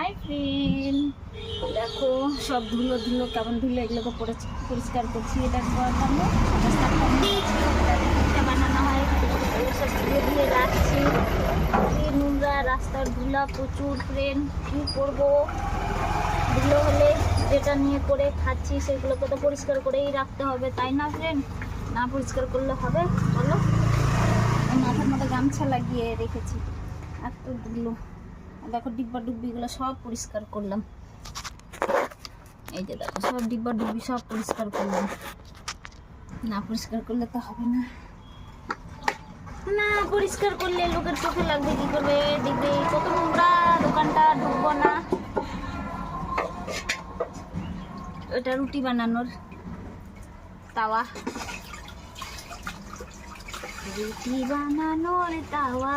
Hi friend, দেখো সব ধুলো ধুলো কেমন ধুলো এগুলোকে পরিষ্কার করছি। এটা বানানো হয়, সব ধুয়ে ধুয়ে রাখছি। নোংরা রাস্তার ধুলা প্রচুর ফ্রেন্ড, কী করবো? ধুলো হলে যেটা নিয়ে করে খাচ্ছি সেগুলোকে তো পরিষ্কার করেই রাখতে হবে, তাই না ফ্রেন্ড? না পরিষ্কার করলে হবে বলো? মাথার মধ্যে গামছা লাগিয়ে রেখেছি, এত ধুলো। দেখো ডিব্বা ডুব্বিগুলো সব পরিষ্কার করলাম। এই যে দেখো সব ডিব্বা ডুব্বি সব পরিষ্কার করলাম। না পরিষ্কার করলে তো হবে না। না পরিষ্কার করলে লোকের চোখে লাগবে, কি করবে? দেখবে কত নোংরা, দোকানটা ঢুকবো না। ওটা রুটি বানানোর তাওয়া, রুটি বানানোর তাওয়া।